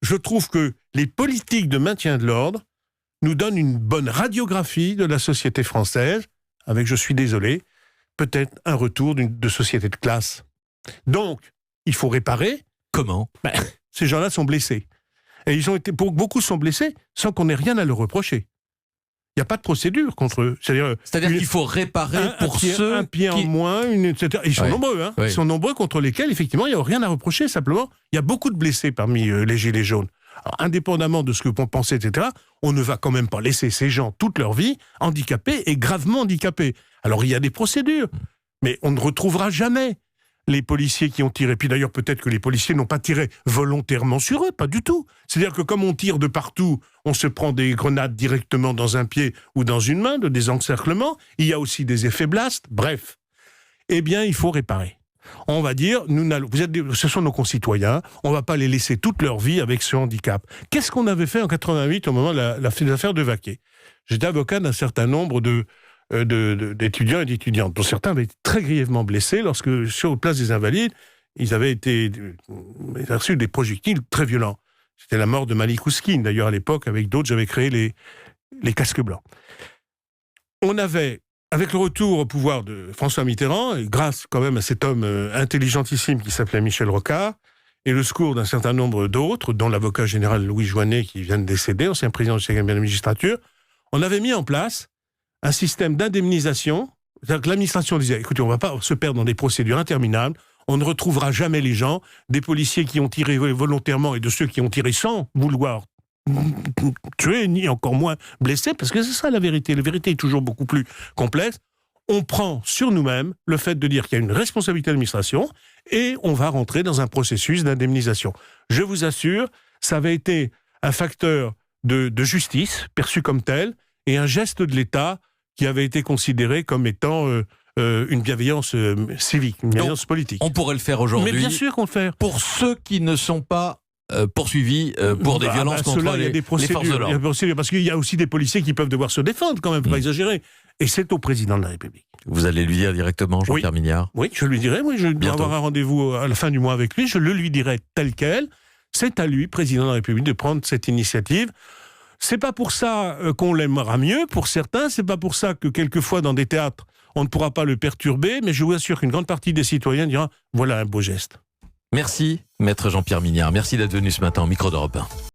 je trouve que les politiques de maintien de l'ordre nous donnent une bonne radiographie de la société française, avec, je suis désolé, peut-être un retour de société de classe. Donc, il faut réparer. Comment ? Ces gens-là sont blessés. Et beaucoup sont blessés sans qu'on ait rien à leur reprocher. Il n'y a pas de procédure contre eux. C'est-à-dire qu'il faut réparer pour ceux un pied en moins, etc. Ils sont nombreux. Hein. Ils sont nombreux contre lesquels, effectivement, il n'y a rien à reprocher. Simplement, il y a beaucoup de blessés parmi les gilets jaunes. Alors, indépendamment de ce que vous pensez, etc., on ne va quand même pas laisser ces gens toute leur vie handicapés et gravement handicapés. Alors, il y a des procédures, mais on ne retrouvera jamais les policiers qui ont tiré. Puis d'ailleurs, peut-être que les policiers n'ont pas tiré volontairement sur eux, pas du tout. C'est-à-dire que comme on tire de partout, on se prend des grenades directement dans un pied ou dans une main, de des encerclements. Il y a aussi des effets blast. Bref, eh bien, il faut réparer. On va dire, ce sont nos concitoyens, on ne va pas les laisser toute leur vie avec ce handicap. Qu'est-ce qu'on avait fait en 88 au moment de l'affaire de Vaquet ? J'étais avocat d'un certain nombre d'étudiants et d'étudiantes, dont certains avaient été très grièvement blessés lorsque, sur Place des Invalides, ils avaient reçu des projectiles très violents. C'était la mort de Malik Ouskine, d'ailleurs à l'époque, avec d'autres, j'avais créé les casques blancs. On avait, avec le retour au pouvoir de François Mitterrand, et grâce quand même à cet homme intelligentissime qui s'appelait Michel Rocard, et le secours d'un certain nombre d'autres, dont l'avocat général Louis Joinet, qui vient de décéder, ancien président de la magistrature, on avait mis en place un système d'indemnisation. C'est-à-dire que l'administration disait, écoutez, on ne va pas se perdre dans des procédures interminables, on ne retrouvera jamais les gens, des policiers qui ont tiré volontairement et de ceux qui ont tiré sans vouloir tuer, ni encore moins blesser, parce que c'est ça la vérité. La vérité est toujours beaucoup plus complexe. On prend sur nous-mêmes le fait de dire qu'il y a une responsabilité de l'administration et on va rentrer dans un processus d'indemnisation. Je vous assure, ça avait été un facteur de justice, perçu comme tel, et un geste de l'État qui avait été considéré comme étant une bienveillance civique, une bienveillance politique. On pourrait le faire aujourd'hui. Mais bien sûr qu'on le fait. Pour ceux qui ne sont pas poursuivis pour des violences contre les forces de l'ordre. Il y a des procédures, parce qu'il y a aussi des policiers qui peuvent devoir se défendre quand même, faut pas exagérer. Et c'est au président de la République. Vous allez lui dire directement, Jean-Pierre Mignard ? Oui, je lui dirai. Je vais avoir un rendez-vous à la fin du mois avec lui. Je le lui dirai tel quel. C'est à lui, président de la République, de prendre cette initiative. C'est pas pour ça qu'on l'aimera mieux, pour certains. C'est pas pour ça que quelquefois dans des théâtres, on ne pourra pas le perturber. Mais je vous assure qu'une grande partie des citoyens dira voilà un beau geste. Merci, maître Jean-Pierre Mignard. Merci d'être venu ce matin au micro d'Europe 1.